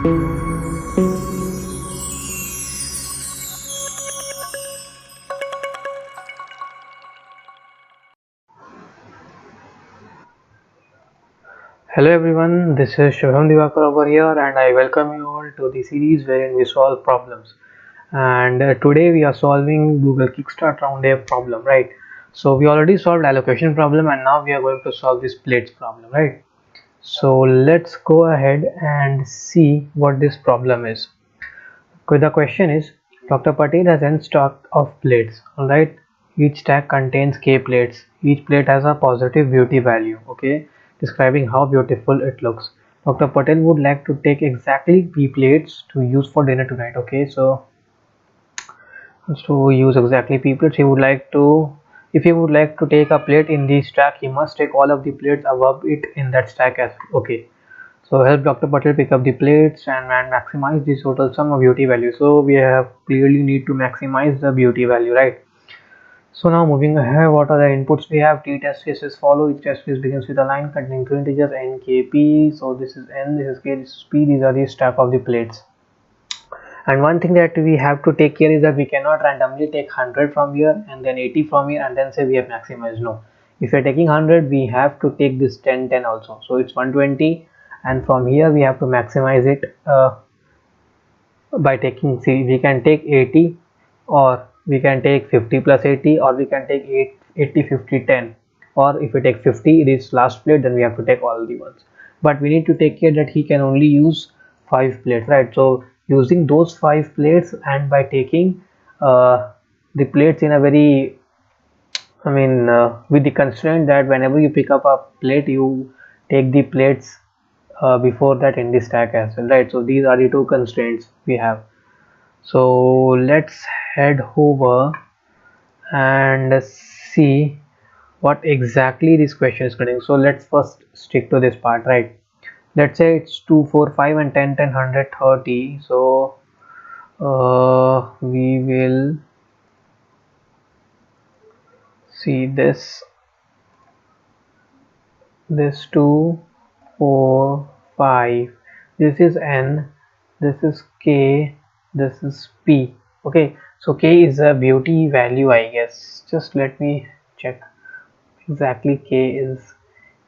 Hello everyone, this is Shubham Divakar over here and I welcome you all to the series wherein we solve problems. And today we are solving Google Kickstart Round A problem, right? So we already solved allocation problem and now we are going to solve this plates problem, right? So let's go ahead and see what this problem is. Okay, the question is, Dr. Patel has n stock of plates, alright? Each stack contains k plates. Each plate has a positive beauty value, okay? Describing how beautiful it looks. Dr. Patel would like to take exactly p plates to use for dinner tonight, okay? So to use exactly p plates, if he would like to take a plate in the stack, he must take all of the plates above it in that stack as well, okay? So help Dr. Patel pick up the plates and maximize the total sum of beauty value. So we have clearly need to maximize the beauty value, right? So now moving ahead, what are the inputs we have? T test cases follow. Each test case begins with a line containing two integers n, k, p. So this is n, this is k, this is p. These are the stack of the plates. And one thing that we have to take care is that we cannot randomly take 100 from here and then 80 from here and then say we have maximized. No, if we are taking 100 we have to take this 10 10 also, so it's 120, and from here we have to maximize it by taking, see, we can take 80 or we can take 50 plus 80, or we can take 80 50 10, or if we take 50 this last plate, then we have to take all the ones. But we need to take care that he can only use 5 plates, right? So using those 5 plates and by taking the plates in a very, with the constraint that whenever you pick up a plate, you take the plates before that in the stack as well, right? So these are the two constraints we have. So let's head over and see what exactly this question is getting. So let's first stick to this part, right? Let's say it's 2 4 5 and 10 10 100 30. So we will see this 2 4 5, this is n, this is k, this is p. Okay, so k is a beauty value, I guess. Just let me check exactly. K is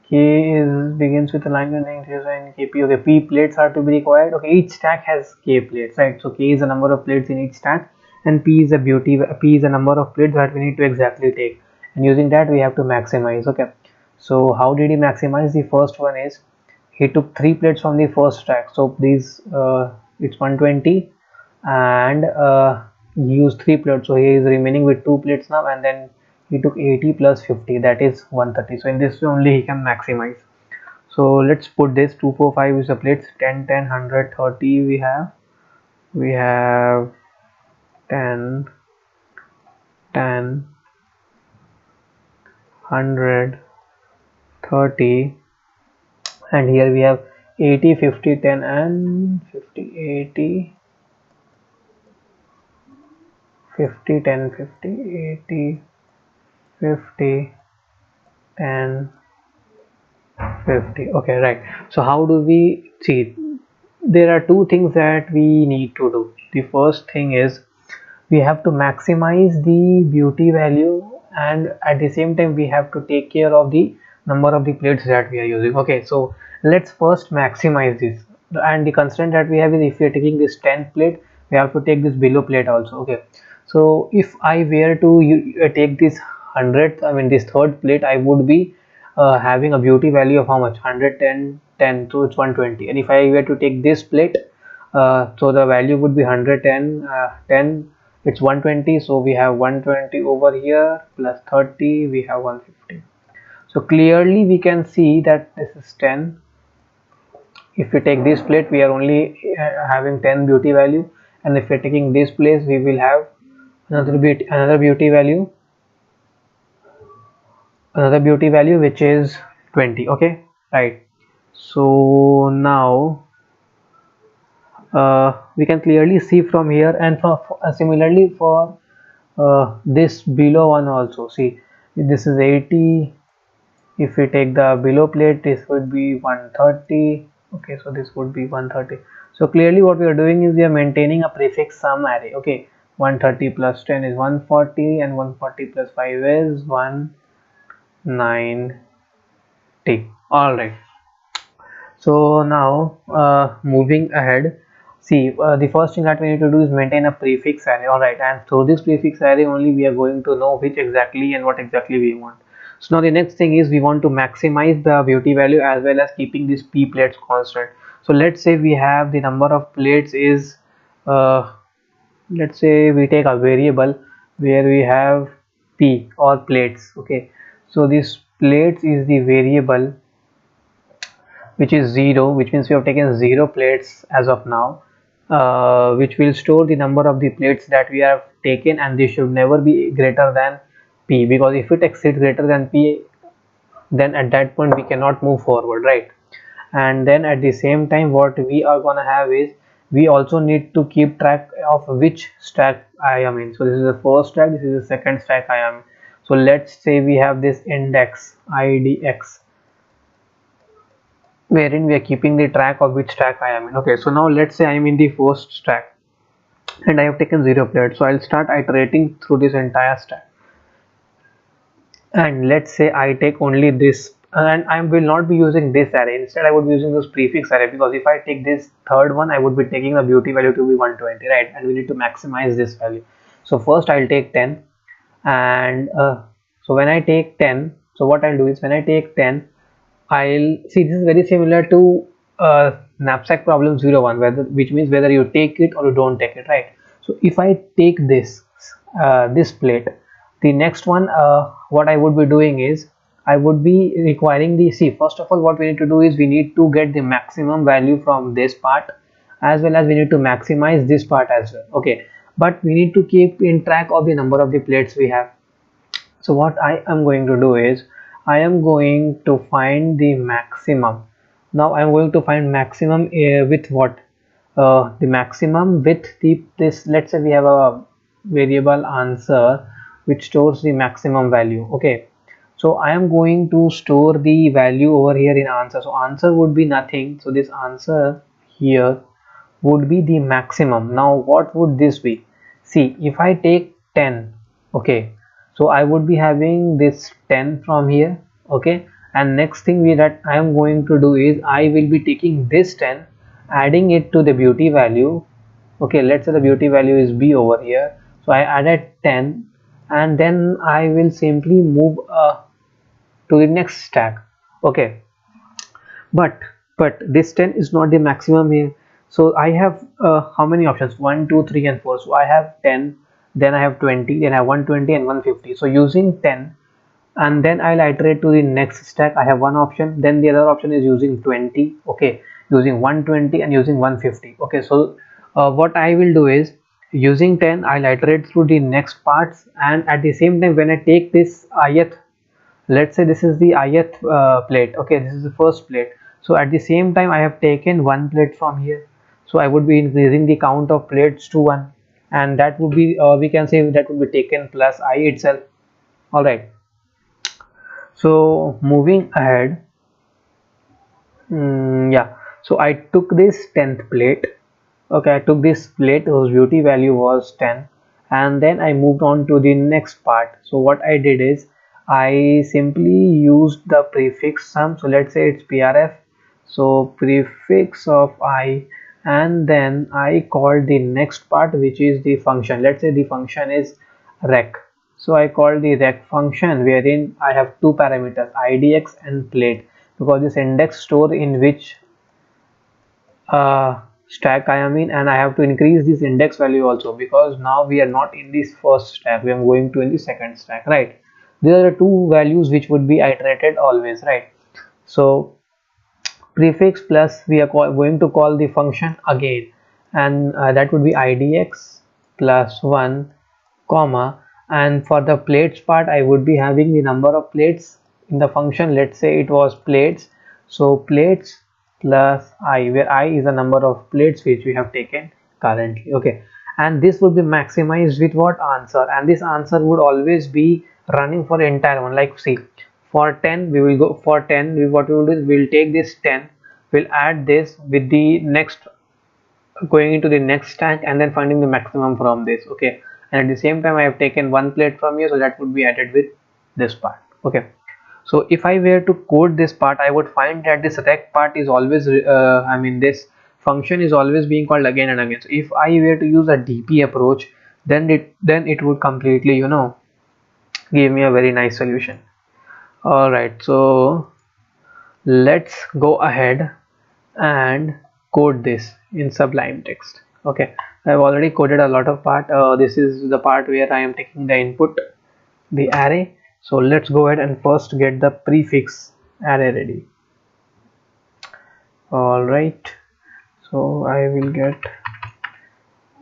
begins with a line containing n, k, p. Okay, p plates are to be required. Okay, each stack has k plates, right? So k is the number of plates in each stack and p is the number of plates that we need to exactly take, and using that we have to maximize. Okay, so how did he maximize? The first one is he took 3 plates from the first stack, so these it's 120, and he used 3 plates, so he is remaining with 2 plates now, and then he took 80 plus 50, that is 130. So in this way only he can maximize. So let's put this 245 is the plates, 10 10 100 30. We have 10 10 100 30, and here we have 80 50 10 and 50 80 50 10 50 80 50 10 50. Okay, right. So how do we see? There are two things that we need to do. The first thing is we have to maximize the beauty value, and at the same time we have to take care of the number of the plates that we are using. Okay, so let's first maximize this, and the constraint that we have is if we are taking this 10th plate, we have to take this below plate also. Okay, so if I were to take this 100th, this third plate, I would be having a beauty value of how much? 110 10, so it's 120. And if I were to take this plate, so the value would be 110 10, it's 120, so we have 120 over here plus 30, we have 150. So clearly we can see that this is 10. If we take this plate, we are only having 10 beauty value, and if we're taking this place, we will have another beauty value, which is 20. Okay, right? So now we can clearly see from here, and similarly for this below one also. See, this is 80. If we take the below plate, this would be 130. Okay, so this would be 130. So clearly what we are doing is we are maintaining a prefix sum array. Okay, 130 plus 10 is 140 and 140 plus 5 is 190. All right. So now moving ahead, see the first thing that we need to do is maintain a prefix array. All right, and through this prefix array only we are going to know which exactly and what exactly we want. So now the next thing is we want to maximize the beauty value as well as keeping this p plates constant. So let's say we have the number of plates is uh, let's say we take a variable where we have p or plates. Okay, so this plates is the variable which is 0, which means we have taken 0 plates as of now, which will store the number of the plates that we have taken, and this should never be greater than p, because if it exceeds greater than p, then at that point we cannot move forward, right? And then at the same time what we are gonna have is we also need to keep track of which stack I am in. So this is the first stack, this is the second stack I am in. So let's say we have this index idx wherein we are keeping the track of which stack I am in. Okay, so now let's say I am in the first stack and I have taken 0 plates. So I'll start iterating through this entire stack, and let's say I take only this, and I will not be using this array. Instead I would be using this prefix array, because if I take this third one I would be taking the beauty value to be 120, right? And we need to maximize this value. So first I'll take 10, and so when I take 10, so what I'll do is when I take 10, I'll see this is very similar to knapsack problem 01, whether, which means whether you take it or you don't take it, right? So if I take this this plate, the next one what I would be doing is I would be requiring the, see, first of all what we need to do is we need to get the maximum value from this part, as well as we need to maximize this part as well. Okay, but we need to keep in track of the number of the plates we have. So what I am going to do is I am going to find the maximum. Now I am going to find maximum with what? The maximum with the this, let's say we have a variable answer which stores the maximum value. Okay, so I am going to store the value over here in answer. So answer would be nothing, so this answer here would be the maximum. Now what would this be? See, if I take 10, okay, so I would be having this 10 from here. Okay, and next thing that I am going to do is I will be taking this 10, adding it to the beauty value. Okay, let's say the beauty value is b over here, so I added 10, and then I will simply move to the next stack. Okay, but this 10 is not the maximum here. So I have how many options? 1 2 3 and 4. So I have 10, then I have 20, then I have 120 and 150. So using 10, and then I'll iterate to the next stack. I have one option, then the other option is using 20, okay, using 120 and using 150. Okay, so what I will do is using 10 I'll iterate through the next parts, and at the same time when I take this ith, let's say this is the ith plate. Okay, this is the first plate. So at the same time I have taken one plate from here, so I would be increasing the count of plates to 1, and that would be we can say that would be taken plus I itself. All right, so moving ahead, yeah, so I took this 10th plate. Okay, I took this plate whose beauty value was 10, and then I moved on to the next part. So what I did is I simply used the prefix sum. So let's say it's prf, so prefix of I, and then I called the next part, which is the function. Let's say the function is rec, so I called the rec function, wherein I have two parameters, idx and plate, because this index store in which stack I am in, and I have to increase this index value also, because now we are not in this first stack, we are going to in the second stack, right? These are the two values which would be iterated always, right? So prefix plus we are going to call the function again, and that would be idx plus 1 comma, and for the plates part I would be having the number of plates in the function. Let's say it was plates, so plates plus I, where I is the number of plates which we have taken currently. Okay, and this would be maximized with what? Answer, and this answer would always be running for the entire one. Like see, for 10 we will go for 10, what we will do is we will take this 10, will add this with the next, going into the next stack and then finding the maximum from this. Okay, and at the same time I have taken one plate from here, so that would be added with this part. Okay, so if I were to code this part, I would find that this rect part is always I mean this function is always being called again and again. So if I were to use a DP approach, then it would completely, you know, give me a very nice solution. All right, so let's go ahead and code this in Sublime Text. Okay, I've already coded a lot of part. This is the part where I am taking the input, the array. So let's go ahead and first get the prefix array ready. All right, so I will get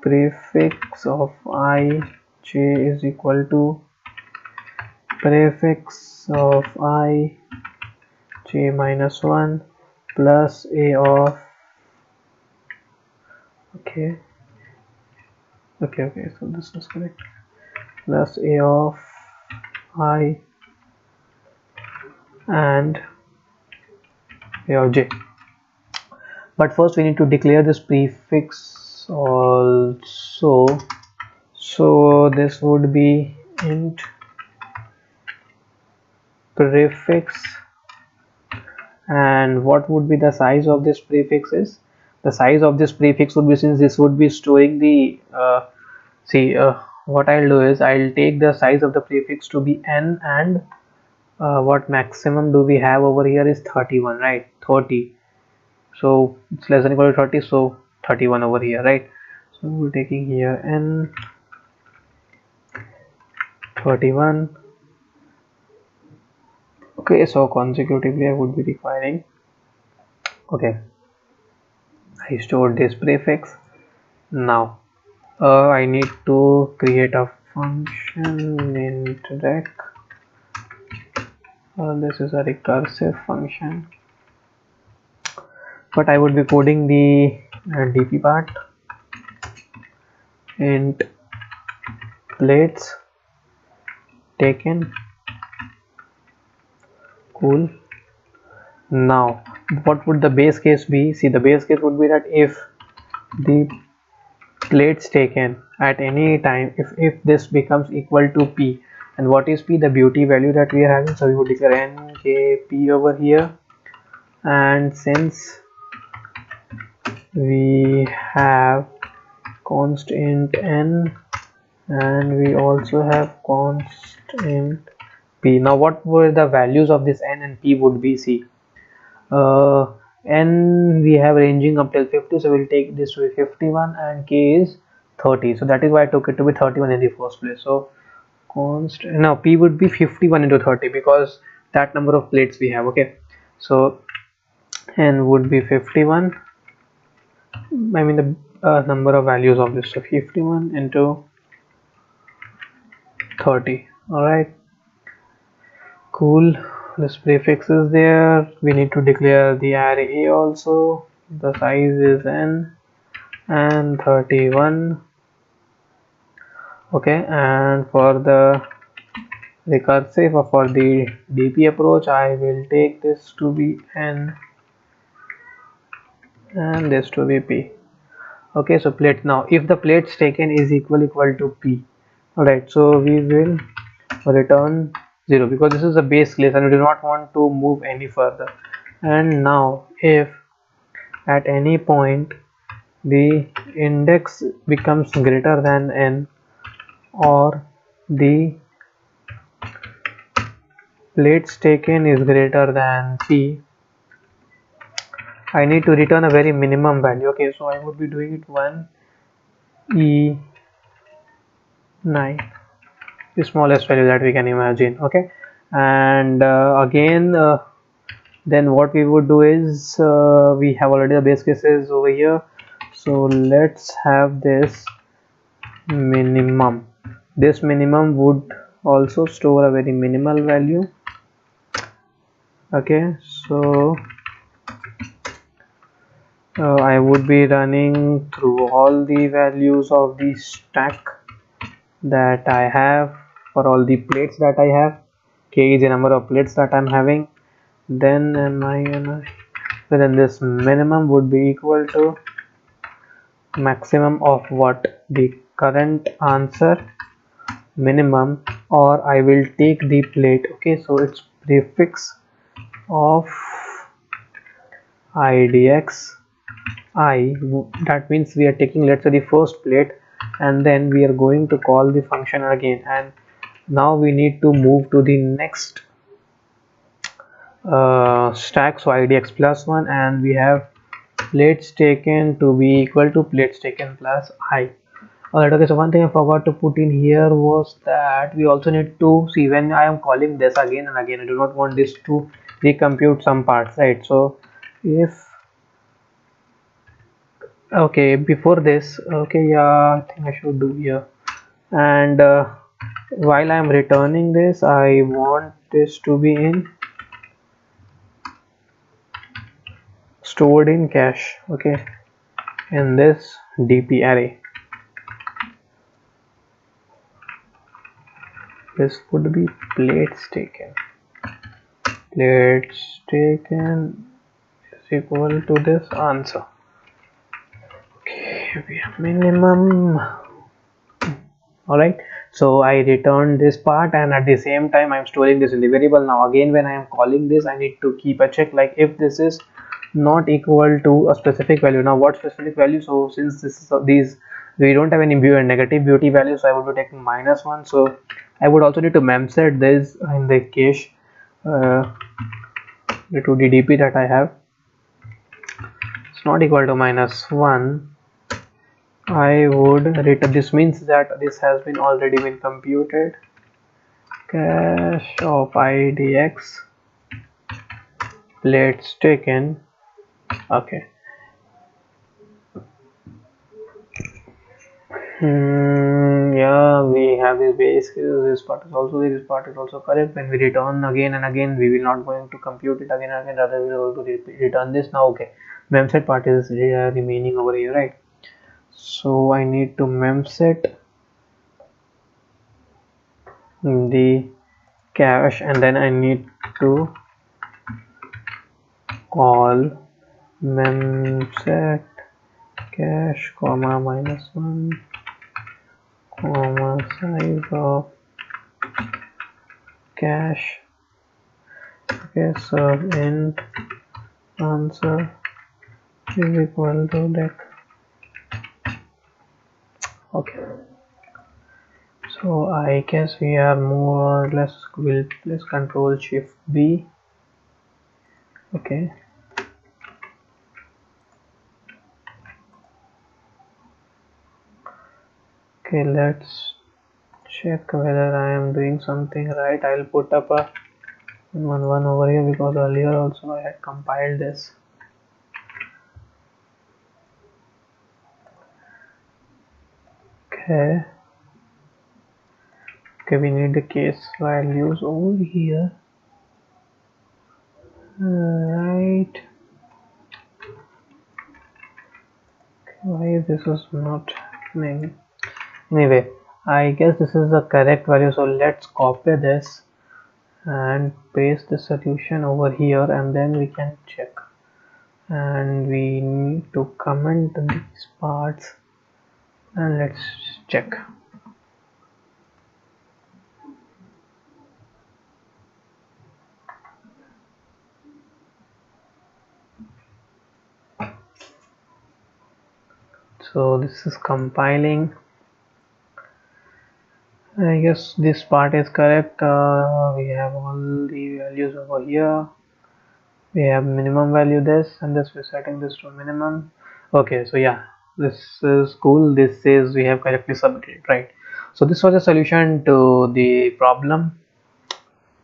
prefix of I j is equal to prefix of I j minus 1 plus a of, okay, okay, so this is correct, plus a of I and a of j. But first we need to declare this prefix also. So this would be int prefix, and what would be the size of this prefix is, the size of this prefix would be, since this would be storing the what I'll do is I'll take the size of the prefix to be n, and what maximum do we have over here is 31, right? 30, so it's less than equal to 30, so 31 over here, right? So we're taking here n 31. Okay, so consecutively I would be requiring, okay, I stored this prefix. Now I need to create a function int rec. This is a recursive function, but I would be coding the DP part. Int plates taken. Cool. Now what would the base case be? See, the base case would be that if the plates taken at any time, if this becomes equal to p, and what is p? The beauty value that we are having. So we would declare n k p over here, and since we have const int n and we also have const int p. Now what were the values of this n and p would be? See, n we have ranging up till 50, so we'll take this to be 51, and k is 30, so that is why I took it to be 31 in the first place. So const, now p would be 51 into 30 because that number of plates we have. Okay, so n would be 51, I mean the number of values of this, so 51 into 30. All right, cool. This prefix is there. We need to declare the array a also. The size is n and 31. Okay, and for the recursive or for the DP approach, I will take this to be n and this to be p. Okay, so plate, now if the plates taken is equal to p, all right, so we will return 0 because this is a base case and we do not want to move any further. And now if at any point the index becomes greater than n or the plates taken is greater than p, I need to return a very minimum value. Okay, so I would be doing it 1 e 9, the smallest value that we can imagine. Okay, and again then what we would do is we have already the base cases over here, so let's have this minimum. This minimum would also store a very minimal value. Okay, so I would be running through all the values of the stack that I have for all the plates that I have. K is the number of plates that I'm having. Then am I gonna So then this minimum would be equal to maximum of what? The current answer minimum, or I will take the plate. Okay, so it's prefix of idx I. That means we are taking, let's say, the first plate, and then we are going to call the function again, and now we need to move to the next stack. So idx plus 1, and we have plates taken to be equal to plates taken plus I. Alright, okay, so one thing I forgot to put in here was that we also need to see when I am calling this again and again, I do not want this to recompute some parts, right? So if, okay, before this, okay, yeah, I think I should do here. And while I am returning this, I want this to be in stored in cache, okay, in this dp array. This would be plates taken. Plates taken is equal to this answer. Okay, we have minimum. Alright, so I returned this part, and at the same time I'm storing this in the variable. Now again, when I am calling this, I need to keep a check, like if this is not equal to a specific value. Now what specific value? So since this is these, we don't have any negative beauty value, so I would be taking -1. So I would also need to memset this in the cache to the dp that I have. It's not equal to -1. I would return, this means that this has been already been computed. Cache of idx plates taken. Okay. Yeah, we have this base. This part is also correct. When we return again and again, we will not going to compute it again and again. Rather, we will going to return this now. Okay, memset part is remaining over here, right? So I need to memset the cache, and then I need to call memset cache comma -1 comma size of cache. Okay, so int answer is equal to that. Okay, so I guess we are more or less, will let's control shift B. Okay, okay, let's check whether I am doing something right. I'll put up a one over here, because earlier also I had compiled this. Okay, we need the case values over here, right? Why this is not happening? Anyway, I guess this is the correct value, so let's copy this and paste the solution over here, and then we can check. And we need to comment these parts, and let's check. So this is compiling. I guess this part is correct. We have all the values over here. We have minimum value this, and this we're setting this to minimum. Okay, so yeah, this is cool. This says we have correctly submitted, right? So this was a solution to the problem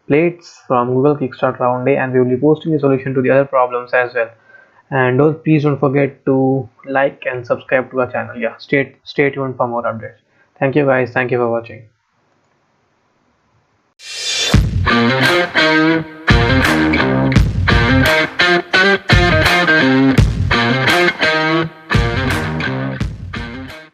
plates from Google Kickstart Round A, and we will be posting the solution to the other problems as well. And please don't forget to like and subscribe to our channel. Yeah, stay tuned for more updates. Thank you guys. Thank you for watching.